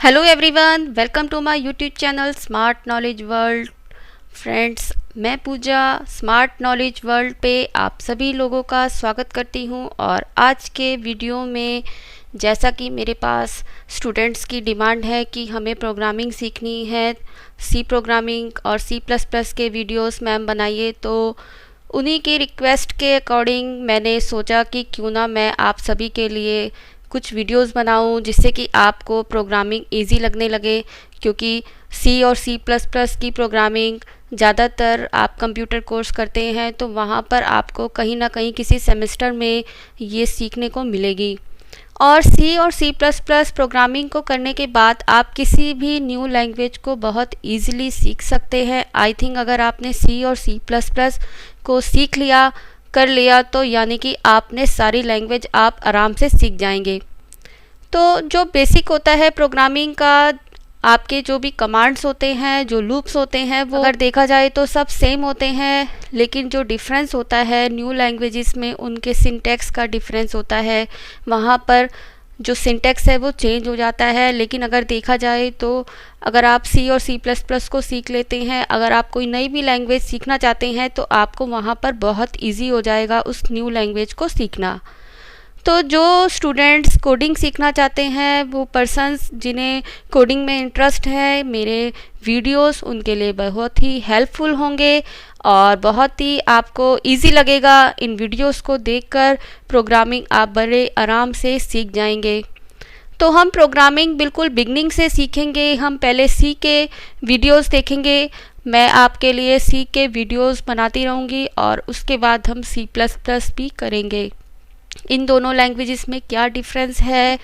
Hello everyone, welcome to my YouTube channel smart knowledge world. Friends, मैं Pooja smart knowledge world पे आप सभी लोगों का स्वागत करती हूँ। और आज के वीडियो में जैसा कि मेरे पास स्टूडेंट्स की डिमांड है कि हमें प्रोग्रामिंग सीखनी है, सी प्रोग्रामिंग और सी प्लस प्लस के वीडियोस मैम बनाइए, तो उन्हीं की रिक्वेस्ट के अकॉर्डिंग मैंने सोचा कि क्यों ना मैं आप सभी के लिए कुछ वीडियोस बनाऊं जिससे कि आपको प्रोग्रामिंग इजी लगने लगे। क्योंकि सी और सी प्लस प्लस की प्रोग्रामिंग ज़्यादातर आप कंप्यूटर कोर्स करते हैं तो वहाँ पर आपको कहीं ना कहीं किसी सेमेस्टर में ये सीखने को मिलेगी। और सी और सी प्लस प्लस प्रोग्रामिंग को करने के बाद आप किसी भी न्यू लैंग्वेज को बहुत ईजिली सीख सकते हैं। आई थिंक अगर आपने सी और सी प्लस प्लस को सीख लिया कर लिया तो यानी कि आपने सारी लैंग्वेज आप आराम से सीख जाएंगे। तो जो बेसिक होता है प्रोग्रामिंग का, आपके जो भी कमांड्स होते हैं, जो लूप्स होते हैं, वो अगर देखा जाए तो सब सेम होते हैं, लेकिन जो डिफरेंस होता है न्यू लैंग्वेजेस में उनके सिंटैक्स का डिफरेंस होता है। वहाँ पर जो सिंटैक्स है वो चेंज हो जाता है। लेकिन अगर देखा जाए तो अगर आप सी और सी प्लस प्लस को सीख लेते हैं, अगर आप कोई नई भी लैंग्वेज सीखना चाहते हैं तो आपको वहाँ पर बहुत ईजी हो जाएगा उस न्यू लैंग्वेज को सीखना। तो जो स्टूडेंट्स कोडिंग सीखना चाहते हैं, वो पर्सन्स जिन्हें कोडिंग में इंटरेस्ट है, मेरे वीडियोस उनके लिए बहुत ही हेल्पफुल होंगे और बहुत ही आपको इजी लगेगा। इन वीडियोस को देखकर प्रोग्रामिंग आप बड़े आराम से सीख जाएंगे। तो हम प्रोग्रामिंग बिल्कुल बिगनिंग से सीखेंगे। हम पहले सी के वीडियोस देखेंगे। मैं आपके लिए सी के वीडियोस बनाती रहूँगी और उसके बाद हम सी प्लस प्लस भी करेंगे। इन दोनों लैंग्वेजेस में क्या डिफरेंस है,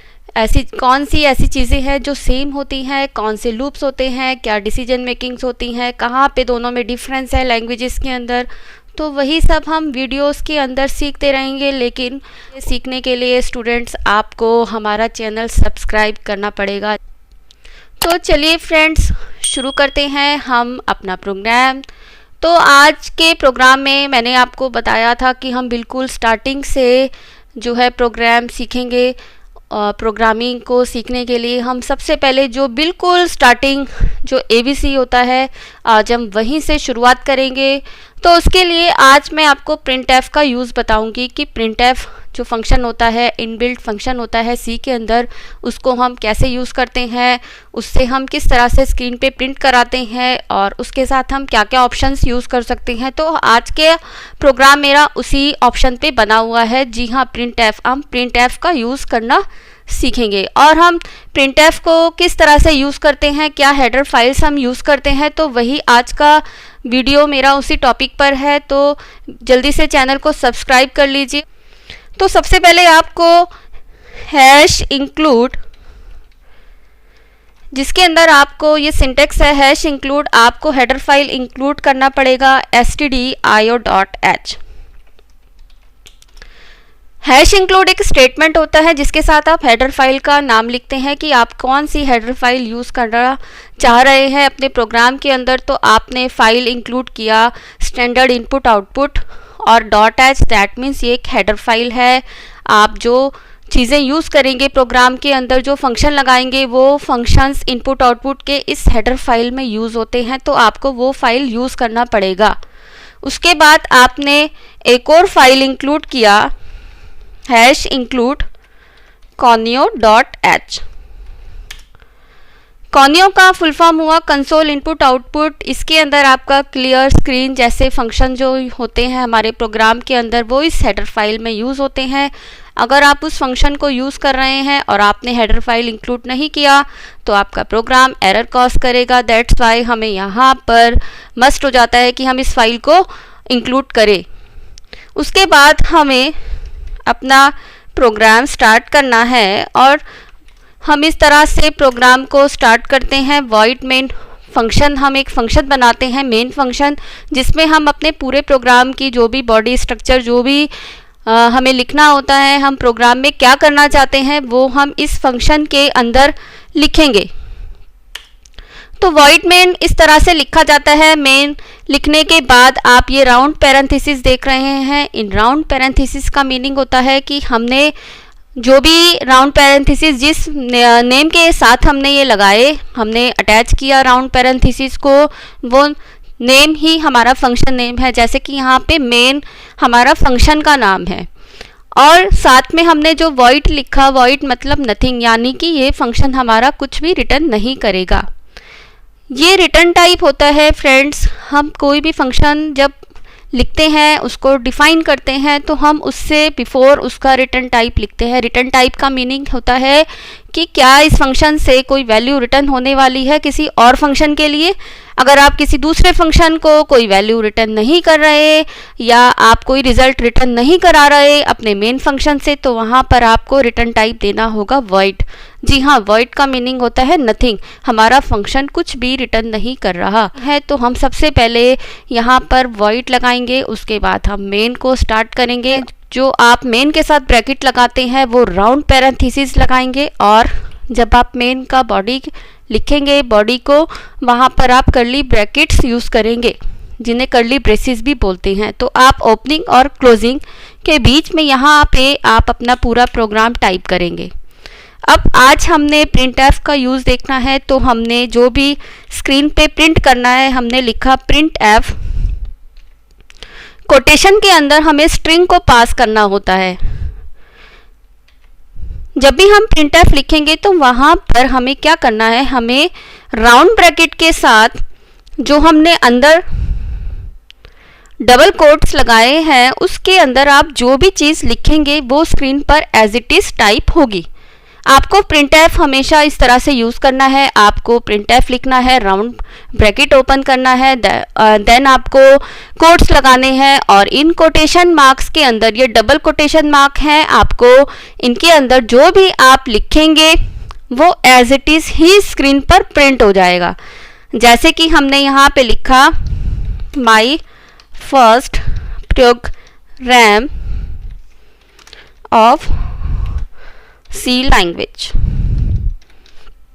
कौन सी ऐसी चीज़ें हैं जो सेम होती हैं, कौन से लूप्स होते हैं, क्या डिसीजन मेकिंग्स होती हैं, कहाँ पे दोनों में डिफरेंस है लैंग्वेजेस के अंदर, तो वही सब हम वीडियोस के अंदर सीखते रहेंगे। लेकिन सीखने के लिए स्टूडेंट्स आपको हमारा चैनल सब्सक्राइब करना पड़ेगा। तो चलिए फ्रेंड्स, शुरू करते हैं हम अपना प्रोग्राम। तो आज के प्रोग्राम में मैंने आपको बताया था कि हम बिल्कुल स्टार्टिंग से जो है प्रोग्राम सीखेंगे। प्रोग्रामिंग को सीखने के लिए हम सबसे पहले जो बिल्कुल स्टार्टिंग जो ABC होता है, आज हम वहीं से शुरुआत करेंगे। तो उसके लिए आज मैं आपको printf का यूज़ बताऊंगी कि printf जो फंक्शन होता है, इनबिल्ट फंक्शन होता है सी के अंदर, उसको हम कैसे यूज़ करते हैं, उससे हम किस तरह से स्क्रीन पे प्रिंट कराते हैं और उसके साथ हम क्या क्या ऑप्शंस यूज़ कर सकते हैं। तो आज के प्रोग्राम मेरा उसी ऑप्शन पे बना हुआ है। जी हाँ, हम printf का यूज़ करना सीखेंगे। और हम printf को किस तरह से यूज़ करते हैं, क्या हेडर फाइल्स हम यूज़ करते हैं, तो वही आज का वीडियो मेरा उसी टॉपिक पर है। तो जल्दी से चैनल को सब्सक्राइब कर लीजिए। तो सबसे पहले आपको हैश इंक्लूड, जिसके अंदर आपको ये सिंटेक्स है हैश इंक्लूड, आपको हेडर फाइल इंक्लूड करना पड़ेगा stdio.h। हैश इंक्लूड एक स्टेटमेंट होता है जिसके साथ आप हेडर फाइल का नाम लिखते हैं कि आप कौन सी हेडर फाइल यूज़ करना चाह रहे हैं अपने प्रोग्राम के अंदर। तो आपने फाइल इंक्लूड किया स्टैंडर्ड इनपुट आउटपुट और .h, दैट मीन्स ये एक हेडर फाइल है। आप जो चीज़ें यूज़ करेंगे प्रोग्राम के अंदर, जो फंक्शन लगाएंगे, वो फंक्शंस इनपुट आउटपुट के इस हेडर फाइल में यूज़ होते हैं, तो आपको वो फाइल यूज़ करना पड़ेगा। उसके बाद आपने एक और फाइल इंक्लूड किया हैश इंक्लूड conio.h। कॉनियो का फुल फॉर्म हुआ कंसोल इनपुट आउटपुट। इसके अंदर आपका क्लियर स्क्रीन जैसे फंक्शन जो होते हैं हमारे प्रोग्राम के अंदर, वो इस हेडर फाइल में यूज़ होते हैं। अगर आप उस फंक्शन को यूज़ कर रहे हैं और आपने हेडर फाइल इंक्लूड नहीं किया तो आपका प्रोग्राम एरर कॉज करेगा। दैट्स वाई हमें यहाँ पर मस्ट हो जाता है कि हम इस फाइल को इंक्लूड करें। उसके बाद हमें अपना प्रोग्राम स्टार्ट करना है और हम इस तरह से प्रोग्राम को स्टार्ट करते हैं। वॉइड मेन फंक्शन, हम एक फंक्शन बनाते हैं मेन फंक्शन, जिसमें हम अपने पूरे प्रोग्राम की जो भी बॉडी स्ट्रक्चर, जो भी हमें लिखना होता है, हम प्रोग्राम में क्या करना चाहते हैं, वो हम इस फंक्शन के अंदर लिखेंगे। तो वॉइड मेन इस तरह से लिखा जाता है। मेन लिखने के बाद आप ये राउंड पैरेंथेसिस देख रहे हैं। इन राउंड पैरेंथेसिस का मीनिंग होता है कि हमने जो भी राउंड पैरेंथेसिस जिस नेम के साथ हमने ये लगाए, हमने अटैच किया राउंड पैरेंथेसिस को, वो नेम ही हमारा फंक्शन नेम है। जैसे कि यहाँ पे मेन हमारा फंक्शन का नाम है, और साथ में हमने जो वॉइड लिखा, वॉइड मतलब नथिंग, यानी कि ये फंक्शन हमारा कुछ भी रिटर्न नहीं करेगा। ये रिटर्न टाइप होता है फ्रेंड्स। हम कोई भी फंक्शन जब लिखते हैं, उसको डिफाइन करते हैं, तो हम उससे बिफोर उसका रिटर्न टाइप लिखते हैं। रिटर्न टाइप का मीनिंग होता है कि क्या इस फंक्शन से कोई वैल्यू रिटर्न होने वाली है किसी और फंक्शन के लिए। अगर आप किसी दूसरे फंक्शन को कोई वैल्यू रिटर्न नहीं कर रहे या आप कोई रिजल्ट रिटर्न नहीं करा रहे अपने मेन फंक्शन से, तो वहाँ पर आपको रिटर्न टाइप देना होगा वॉइड। जी हाँ, वॉइड का मीनिंग होता है नथिंग, हमारा फंक्शन कुछ भी रिटर्न नहीं कर रहा है। तो हम सबसे पहले यहाँ पर वॉइड लगाएंगे, उसके बाद हम मेन को स्टार्ट करेंगे। जो आप मेन के साथ ब्रैकेट लगाते हैं वो राउंड पैरेंथेसिस लगाएंगे, और जब आप मेन का बॉडी लिखेंगे, बॉडी को वहाँ पर आप कर्ली ब्रैकेट्स यूज़ करेंगे, जिन्हें कर्ली ब्रेसेस भी बोलते हैं। तो आप ओपनिंग और क्लोजिंग के बीच में यहाँ पे आप अपना पूरा प्रोग्राम टाइप करेंगे। अब आज हमने प्रिंट एफ का यूज़ देखना है, तो हमने जो भी स्क्रीन पे प्रिंट करना है, हमने लिखा प्रिंट एफ। कोटेशन के अंदर हमें स्ट्रिंग को पास करना होता है। जब भी हम प्रिंट एफ लिखेंगे तो वहाँ पर हमें क्या करना है, हमें राउंड ब्रैकेट के साथ जो हमने अंदर डबल कोट्स लगाए हैं, उसके अंदर आप जो भी चीज़ लिखेंगे वो स्क्रीन पर एज इट इज़ टाइप होगी। आपको प्रिंट एफ हमेशा इस तरह से यूज़ करना है। आपको प्रिंट एफ लिखना है, राउंड ब्रैकेट ओपन करना है, देन आपको कोट्स लगाने हैं, और इन कोटेशन मार्क्स के अंदर, ये डबल कोटेशन मार्क हैं, आपको इनके अंदर जो भी आप लिखेंगे वो एज इट इज़ ही स्क्रीन पर प्रिंट हो जाएगा। जैसे कि हमने यहाँ पे लिखा my first program of C language,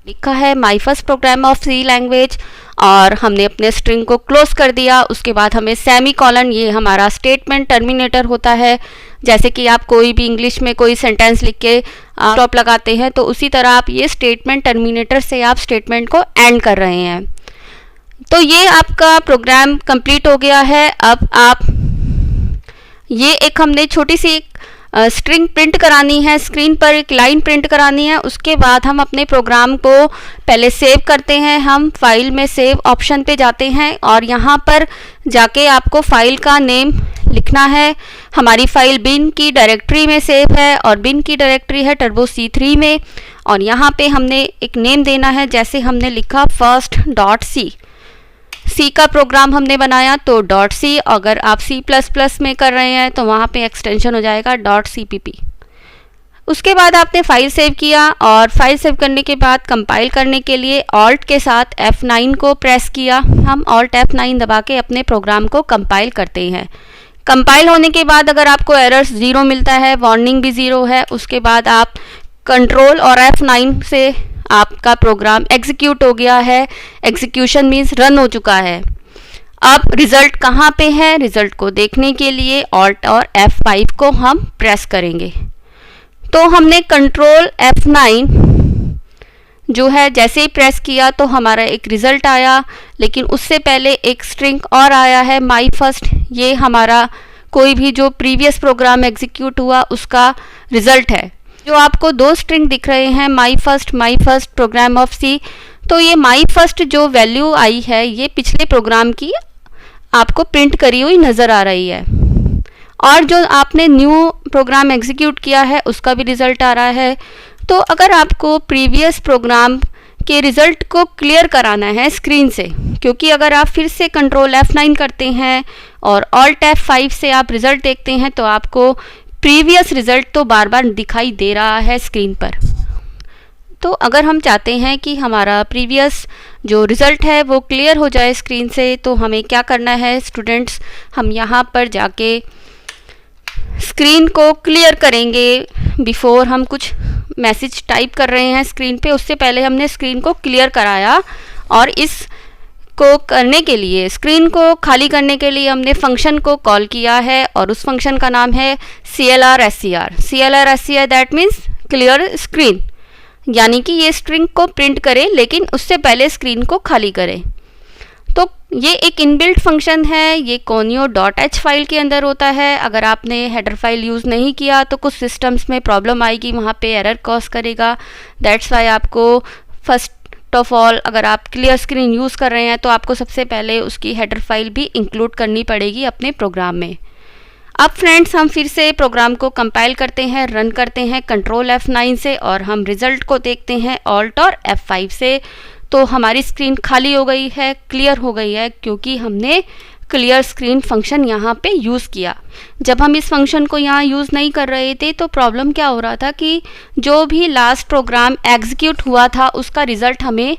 लिखा है my first program of C language, और हमने अपने स्ट्रिंग को क्लोज कर दिया। उसके बाद हमें सेमी कॉलन, ये हमारा स्टेटमेंट टर्मिनेटर होता है। जैसे कि आप कोई भी इंग्लिश में कोई सेंटेंस लिख के स्टॉप लगाते हैं, तो उसी तरह आप ये स्टेटमेंट टर्मिनेटर से आप स्टेटमेंट को एंड कर रहे हैं। तो ये आपका प्रोग्राम कंप्लीट हो गया है। अब आप ये एक हमने छोटी सी स्ट्रिंग प्रिंट करानी है, स्क्रीन पर एक लाइन प्रिंट करानी है। उसके बाद हम अपने प्रोग्राम को पहले सेव करते हैं। हम फाइल में सेव ऑप्शन पे जाते हैं, और यहाँ पर जाके आपको फाइल का नेम लिखना है। हमारी फाइल बिन की डायरेक्टरी में सेव है, और बिन की डायरेक्टरी है टर्बो C3 में, और यहाँ पे हमने एक नेम देना है। जैसे हमने लिखा फर्स्ट डॉट सी का प्रोग्राम हमने बनाया, तो डॉट सी। अगर आप C++ में कर रहे हैं तो वहाँ पे एक्सटेंशन हो जाएगा .cpp। उसके बाद आपने फाइल सेव किया, और फाइल सेव करने के बाद कंपाइल करने के लिए ऑल्ट के साथ F9 को प्रेस किया। हम ऑल्ट F9 दबा के अपने प्रोग्राम को कंपाइल करते हैं। कंपाइल होने के बाद अगर आपको एरर्स 0 मिलता है, वार्निंग भी 0 है, उसके बाद आप कंट्रोल और F9 से आपका प्रोग्राम एग्जीक्यूट हो गया है। एग्जीक्यूशन मीन्स रन हो चुका है। अब रिजल्ट कहाँ पे है, रिजल्ट को देखने के लिए ऑल्ट और F5 को हम प्रेस करेंगे। तो हमने कंट्रोल F9 जो है जैसे ही प्रेस किया तो हमारा एक रिजल्ट आया, लेकिन उससे पहले एक स्ट्रिंग और आया है माई फर्स्ट। ये हमारा कोई भी जो प्रीवियस प्रोग्राम एग्जीक्यूट हुआ उसका रिजल्ट है। जो आपको दो स्ट्रिंग दिख रहे हैं, माई फर्स्ट प्रोग्राम ऑफ सी, तो ये माई फर्स्ट जो वैल्यू आई है ये पिछले प्रोग्राम की आपको प्रिंट करी हुई नज़र आ रही है, और जो आपने न्यू प्रोग्राम एग्जीक्यूट किया है उसका भी रिज़ल्ट आ रहा है। तो अगर आपको प्रीवियस प्रोग्राम के रिज़ल्ट को क्लियर कराना है स्क्रीन से, क्योंकि अगर आप फिर से कंट्रोल F9 करते हैं और ऑल्ट F5 से आप रिज़ल्ट देखते हैं तो आपको प्रीवियस रिज़ल्ट तो बार बार दिखाई दे रहा है स्क्रीन पर। तो अगर हम चाहते हैं कि हमारा प्रीवियस जो रिज़ल्ट है वो क्लियर हो जाए स्क्रीन से, तो हमें क्या करना है स्टूडेंट्स, हम यहाँ पर जाके स्क्रीन को क्लियर करेंगे। बिफोर हम कुछ मैसेज टाइप कर रहे हैं स्क्रीन पे, उससे पहले हमने स्क्रीन को क्लियर कराया, और इस को करने के लिए, स्क्रीन को खाली करने के लिए हमने फंक्शन को कॉल किया है और उस फंक्शन का नाम है CLR SCR। That means clear screen, यानी कि ये स्ट्रिंग को प्रिंट करे लेकिन उससे पहले स्क्रीन को खाली करे। तो ये एक इनबिल्ट फंक्शन है, ये conio.h फाइल के अंदर होता है। अगर आपने हेडर फाइल यूज़ नहीं किया तो कुछ सिस्टम्स में प्रॉब्लम आएगी, वहाँ पे एरर कॉज करेगा। दैट्स वाई आपको फर्स्ट ऑफ ऑल अगर आप क्लियर स्क्रीन यूज़ कर रहे हैं तो आपको सबसे पहले उसकी हेडर फाइल भी इंक्लूड करनी पड़ेगी अपने प्रोग्राम में। अब फ्रेंड्स हम फिर से प्रोग्राम को कंपाइल करते हैं, रन करते हैं कंट्रोल F9 से और हम रिज़ल्ट को देखते हैं ऑल्ट और F5 से। तो हमारी स्क्रीन खाली हो गई है, क्लियर हो गई है, क्योंकि हमने क्लियर स्क्रीन फंक्शन यहाँ पे यूज़ किया। जब हम इस फंक्शन को यहाँ यूज़ नहीं कर रहे थे तो प्रॉब्लम क्या हो रहा था कि जो भी लास्ट प्रोग्राम एग्जीक्यूट हुआ था उसका रिज़ल्ट हमें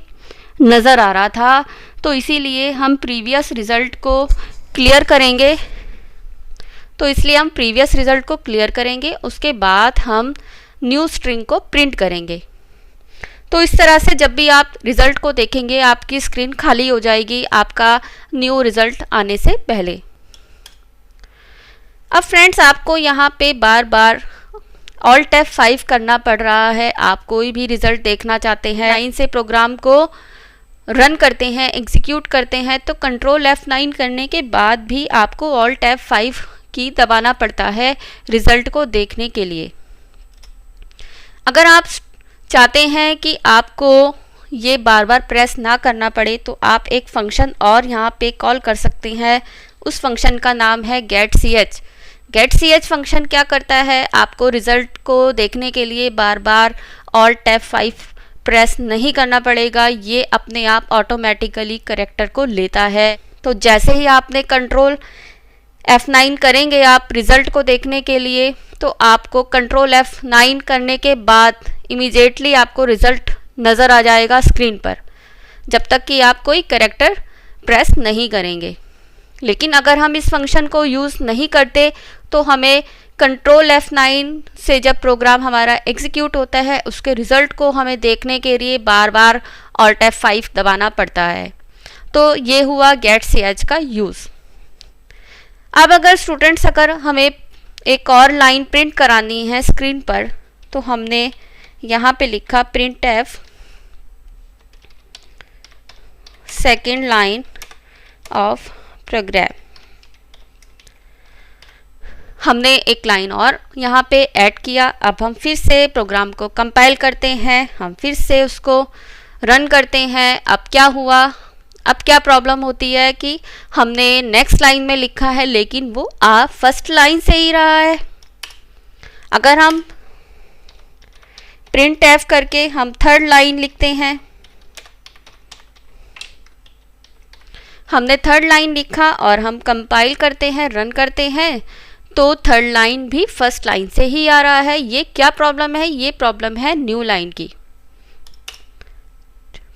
नज़र आ रहा था। तो इसीलिए हम प्रीवियस रिज़ल्ट को क्लियर करेंगे, तो इसलिए हम प्रीवियस रिज़ल्ट को क्लियर करेंगे, उसके बाद हम न्यू स्ट्रिंग को प्रिंट करेंगे। तो इस तरह से जब भी आप रिज़ल्ट को देखेंगे आपकी स्क्रीन खाली हो जाएगी आपका न्यू रिज़ल्ट आने से पहले। अब फ्रेंड्स आपको यहाँ पे बार बार ऑल्ट F5 करना पड़ रहा है। आप कोई भी रिज़ल्ट देखना चाहते हैं, लाइन से प्रोग्राम को रन करते हैं, एग्जीक्यूट करते हैं, तो कंट्रोल F9 करने के बाद भी आपको ऑल्ट F5 की दबाना पड़ता है रिज़ल्ट को देखने के लिए। अगर आप चाहते हैं कि आपको ये बार बार प्रेस ना करना पड़े तो आप एक फंक्शन और यहाँ पे कॉल कर सकते हैं। उस फंक्शन का नाम है getch। getch फंक्शन क्या करता है, आपको रिज़ल्ट को देखने के लिए बार बार ऑल्ट F5 प्रेस नहीं करना पड़ेगा, ये अपने आप ऑटोमेटिकली करेक्टर को लेता है। तो जैसे ही आपने कंट्रोल F9 करेंगे आप रिज़ल्ट को देखने के लिए, तो आपको कंट्रोल F9 करने के बाद इमीडिएटली आपको रिज़ल्ट नज़र आ जाएगा स्क्रीन पर, जब तक कि आप कोई कैरेक्टर प्रेस नहीं करेंगे। लेकिन अगर हम इस फंक्शन को यूज़ नहीं करते तो हमें कंट्रोल F9 से जब प्रोग्राम हमारा एग्जीक्यूट होता है उसके रिज़ल्ट को हमें देखने के लिए बार बार ऑल्ट F5 दबाना पड़ता है। तो ये हुआ getch का यूज़। अब अगर स्टूडेंट्स अगर हमें एक और लाइन प्रिंट करानी है स्क्रीन पर, तो हमने यहाँ पे लिखा printf second line of program. हमने एक लाइन और यहाँ पे ऐड किया। अब हम फिर से प्रोग्राम को कंपाइल करते हैं, हम फिर से उसको रन करते हैं। अब क्या हुआ, अब क्या प्रॉब्लम होती है कि हमने नेक्स्ट लाइन में लिखा है लेकिन वो फर्स्ट लाइन से ही रहा है। अगर हम printf करके हम थर्ड लाइन लिखते हैं, हमने थर्ड लाइन लिखा और हम कंपाइल करते हैं, रन करते हैं, तो थर्ड लाइन भी फर्स्ट लाइन से ही आ रहा है। ये क्या प्रॉब्लम है, ये प्रॉब्लम है न्यू लाइन की।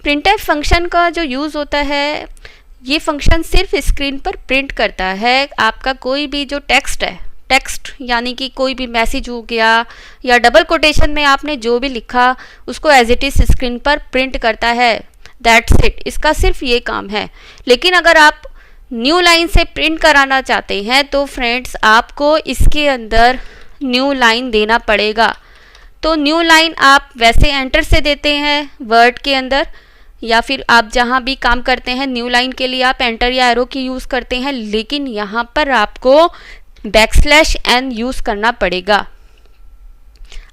printf फंक्शन का जो यूज़ होता है, ये फंक्शन सिर्फ स्क्रीन पर प्रिंट करता है आपका कोई भी जो टेक्स्ट है, टेक्स्ट यानी कि कोई भी मैसेज हो गया या डबल कोटेशन में आपने जो भी लिखा उसको एज इट इज़ स्क्रीन पर प्रिंट करता है। दैट्स इट, इसका सिर्फ ये काम है। लेकिन अगर आप न्यू लाइन से प्रिंट कराना चाहते हैं तो फ्रेंड्स आपको इसके अंदर न्यू लाइन देना पड़ेगा। तो न्यू लाइन आप वैसे एंटर से देते हैं वर्ड के अंदर, या फिर आप जहाँ भी काम करते हैं न्यू लाइन के लिए आप एंटर या एरो की यूज़ करते हैं, लेकिन यहाँ पर आपको \n यूज़ करना पड़ेगा।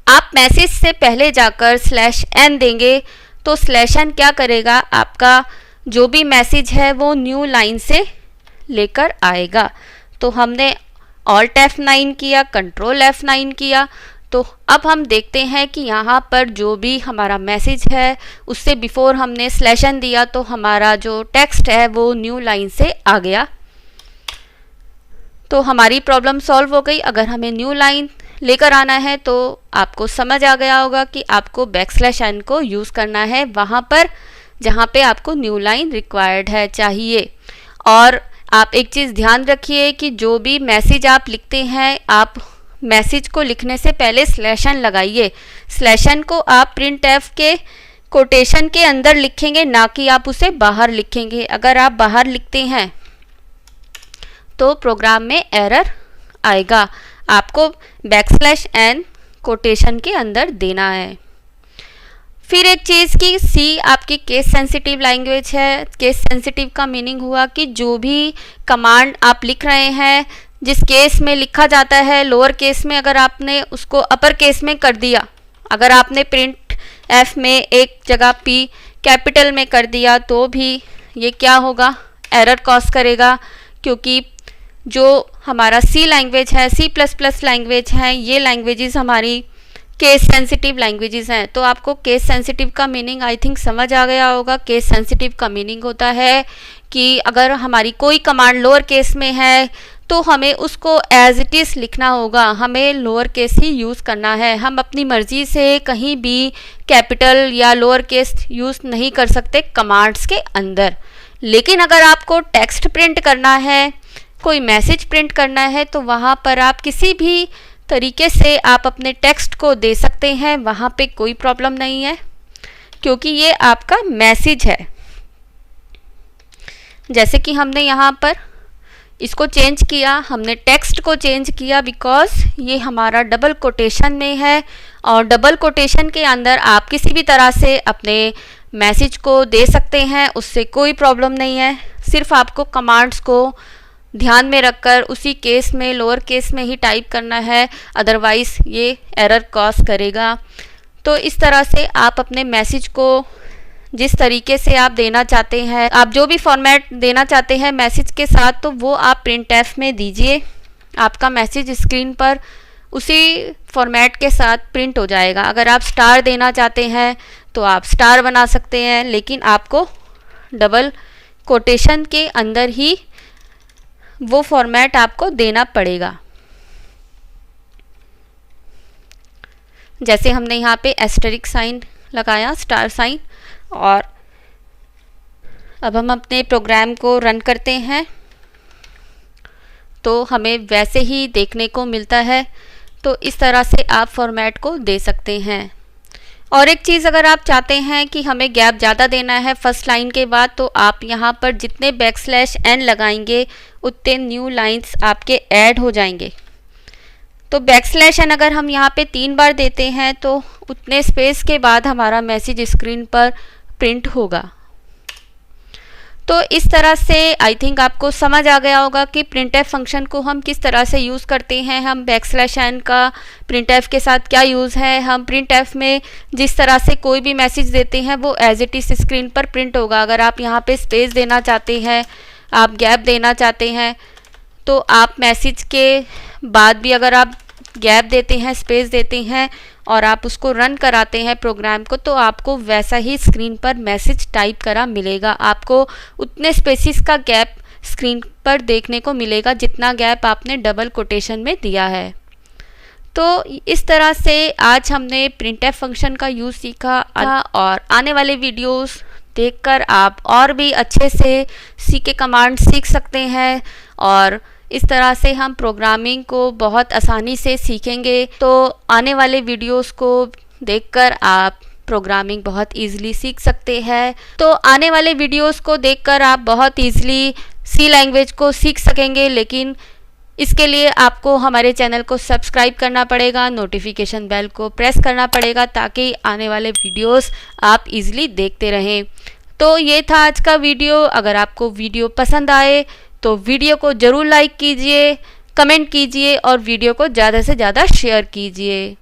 आप मैसेज से पहले जाकर \n देंगे तो \n क्या करेगा, आपका जो भी मैसेज है वो न्यू लाइन से लेकर आएगा। तो हमने ऑल्ट F9 किया, कंट्रोल F9 किया, तो अब हम देखते हैं कि यहाँ पर जो भी हमारा मैसेज है उससे बिफोर हमने \n दिया तो हमारा जो टेक्स्ट है वो न्यू लाइन से आ गया। तो हमारी प्रॉब्लम सॉल्व हो गई। अगर हमें न्यू लाइन लेकर आना है तो आपको समझ आ गया होगा कि आपको \n को यूज़ करना है वहाँ पर जहाँ पे आपको न्यू लाइन रिक्वायर्ड है, चाहिए। और आप एक चीज़ ध्यान रखिए कि जो भी मैसेज आप लिखते हैं, आप मैसेज को लिखने से पहले \n लगाइए। \n को आप printf के कोटेशन के अंदर लिखेंगे, ना कि आप उसे बाहर लिखेंगे। अगर आप बाहर लिखते हैं तो प्रोग्राम में एरर आएगा। आपको \n कोटेशन के अंदर देना है। फिर एक चीज़ कि सी आपकी केस सेंसिटिव लैंग्वेज है। केस सेंसिटिव का मीनिंग हुआ कि जो भी कमांड आप लिख रहे हैं, जिस केस में लिखा जाता है लोअर केस में, अगर आपने उसको अपर केस में कर दिया, अगर आपने प्रिंट एफ में एक जगह पी कैपिटल में कर दिया, तो भी ये क्या होगा, एरर कॉज करेगा। क्योंकि जो हमारा सी लैंग्वेज है, C++ लैंग्वेज है, ये लैंग्वेजेस हमारी केस सेंसिटिव लैंग्वेजेस हैं। तो आपको केस सेंसिटिव का मीनिंग आई थिंक समझ आ गया होगा। केस सेंसिटिव का मीनिंग होता है कि अगर हमारी कोई कमांड लोअर केस में है तो हमें उसको एज इट इज़ लिखना होगा, हमें लोअर केस ही यूज़ करना है। हम अपनी मर्ज़ी से कहीं भी कैपिटल या लोअर केस यूज़ नहीं कर सकते कमांड्स के अंदर। लेकिन अगर आपको टेक्स्ट प्रिंट करना है, कोई मैसेज प्रिंट करना है, तो वहाँ पर आप किसी भी तरीके से आप अपने टेक्स्ट को दे सकते हैं, वहाँ पे कोई प्रॉब्लम नहीं है, क्योंकि ये आपका मैसेज है। जैसे कि हमने यहाँ पर इसको चेंज किया, हमने टेक्स्ट को चेंज किया बिकॉज ये हमारा डबल कोटेशन में है, और डबल कोटेशन के अंदर आप किसी भी तरह से अपने मैसेज को दे सकते हैं, उससे कोई प्रॉब्लम नहीं है। सिर्फ आपको कमांड्स को ध्यान में रखकर उसी केस में, लोअर केस में ही टाइप करना है, अदरवाइज़ ये एरर कॉज करेगा। तो इस तरह से आप अपने मैसेज को जिस तरीके से आप देना चाहते हैं, आप जो भी फॉर्मेट देना चाहते हैं मैसेज के साथ, तो वो आप प्रिंट एफ में दीजिए। आपका मैसेज स्क्रीन पर उसी फॉर्मेट के साथ प्रिंट हो जाएगा। अगर आप स्टार देना चाहते हैं तो आप स्टार बना सकते हैं, लेकिन आपको डबल कोटेशन के अंदर ही वो फॉर्मेट आपको देना पड़ेगा। जैसे हमने यहाँ पे एस्टेरिक साइन लगाया, स्टार साइन, और अब हम अपने प्रोग्राम को रन करते हैं तो हमें वैसे ही देखने को मिलता है। तो इस तरह से आप फॉर्मेट को दे सकते हैं। और एक चीज़, अगर आप चाहते हैं कि हमें गैप ज़्यादा देना है फर्स्ट लाइन के बाद, तो आप यहाँ पर जितने \n लगाएंगे उतने न्यू लाइंस आपके ऐड हो जाएंगे। तो \n अगर हम यहाँ पे 3 बार देते हैं तो उतने स्पेस के बाद हमारा मैसेज स्क्रीन पर प्रिंट होगा। तो इस तरह से आई थिंक आपको समझ आ गया होगा कि printf फंक्शन को हम किस तरह से यूज़ करते हैं। हम \n का printf के साथ क्या यूज़ है। हम printf में जिस तरह से कोई भी मैसेज देते हैं वो एज इट इज़ स्क्रीन पर प्रिंट होगा। अगर आप यहाँ पे स्पेस देना चाहते हैं, आप गैप देना चाहते हैं, तो आप मैसेज के बाद भी अगर आप गैप देते हैं, स्पेस देते हैं और आप उसको रन कराते हैं प्रोग्राम को, तो आपको वैसा ही स्क्रीन पर मैसेज टाइप करा मिलेगा। आपको उतने स्पेसिस का गैप स्क्रीन पर देखने को मिलेगा जितना गैप आपने डबल कोटेशन में दिया है। तो इस तरह से आज हमने printf फंक्शन का यूज़ सीखा, और आने वाले वीडियोस देखकर आप और भी अच्छे से सी के कमांड सीख सकते हैं, और इस तरह से हम प्रोग्रामिंग को बहुत आसानी से सीखेंगे। तो आने वाले वीडियोस को देखकर आप प्रोग्रामिंग बहुत इजीली सीख सकते हैं। तो आने वाले वीडियोस को देखकर आप बहुत इजीली सी लैंग्वेज को सीख सकेंगे, लेकिन इसके लिए आपको हमारे चैनल को सब्सक्राइब करना पड़ेगा, नोटिफिकेशन बेल को प्रेस करना पड़ेगा, ताकि आने वाले वीडियोस आप इजीली देखते रहें। तो ये था आज का वीडियो। अगर आपको वीडियो पसंद आए तो वीडियो को ज़रूर लाइक कीजिए, कमेंट कीजिए और वीडियो को ज़्यादा से ज़्यादा शेयर कीजिए।